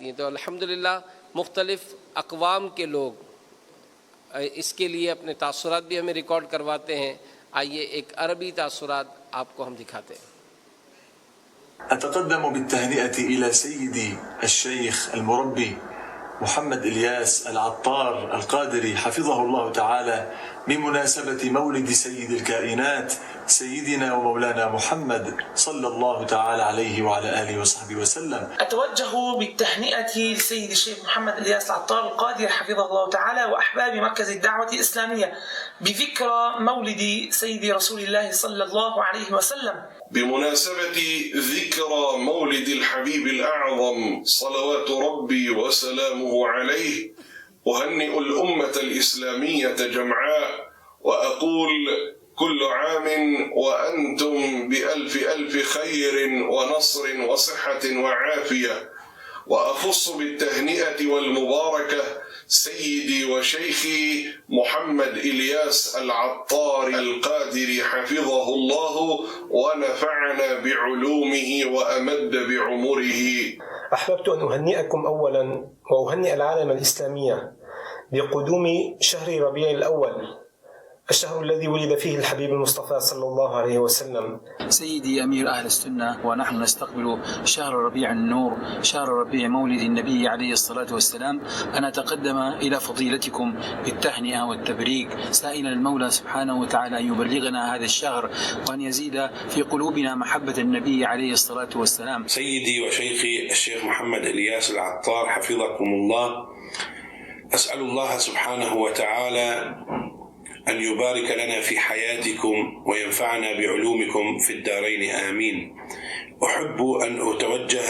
तो अल्हम्दुलिल्लाह मुख्तलिफ़ अक़वाम के लोग इसके लिए अपने तासुरात भी हमें रिकॉर्ड करवाते हैं। आइए एक अरबी तासुरात आपको हम दिखाते हैं। أتقدم بالتهنئة إلى سيدي الشيخ المربي محمد إلياس العطار القادري حفظه الله تعالى بمناسبة مولد سيد الكائنات سيدنا ومولانا محمد صلى الله تعالى عليه وعلى آله وصحبه وسلم. أتوجه بالتهنئة لسيد الشيخ محمد إلياس العطار القادري حفظه الله تعالى وأحباب مركز الدعوة الإسلامية بذكرى مولد سيد رسول الله صلى الله عليه وسلم. بمناسبة ذكرى مولد الحبيب الأعظم صلوات ربي وسلامه عليه، أهنئ الأمة الإسلامية جمعاء وأقول كل عام وأنتم بألف ألف خير ونصر وصحة وعافية. وأخص بالتهنئة والمباركة سيدي وشيخي محمد إلياس العطار القادري حفظه الله ونفعنا بعلومه وأمد بعمره. أحببت أن أهنئكم أولا وأهنئ العالم الإسلامي بقدوم شهر ربيع الأول، الشهر الذي ولد فيه الحبيب المصطفى صلى الله عليه وسلم. سيدي أمير أهل السنة، ونحن نستقبل شهر ربيع النور، شهر ربيع مولد النبي عليه الصلاة والسلام. أنا أتقدم إلى فضيلتكم بالتهنئة والتبريك، سائلا المولى سبحانه وتعالى أن يبلغنا هذا الشهر وأن يزيد في قلوبنا محبة النبي عليه الصلاة والسلام. سيدي وشيخي الشيخ محمد إلياس العطار حفظكم الله، أسأل الله سبحانه وتعالى أن يبارك لنا في حياتكم وينفعنا بعلومكم في الدارين آمين. أحب أن أتوجه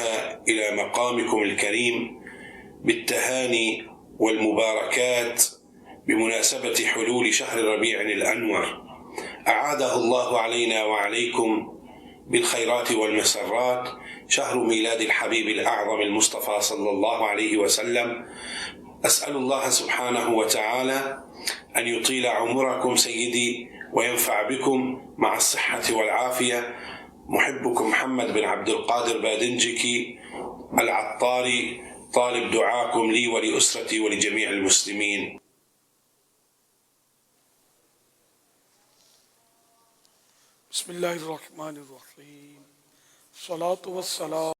إلى مقامكم الكريم بالتهاني والمباركات بمناسبة حلول شهر ربيع الأنور، أعاده الله علينا وعليكم بالخيرات والمسرات، شهر ميلاد الحبيب الأعظم المصطفى صلى الله عليه وسلم. أسأل الله سبحانه وتعالى أن يطيل عمركم سيدي وينفع بكم مع الصحة والعافية. محبكم محمد بن عبد القادر بادنجكي العطاري، طالب دعاكم لي ولأسرتي ولجميع المسلمين. بسم الله الرحمن الرحيم. الصلاة والسلام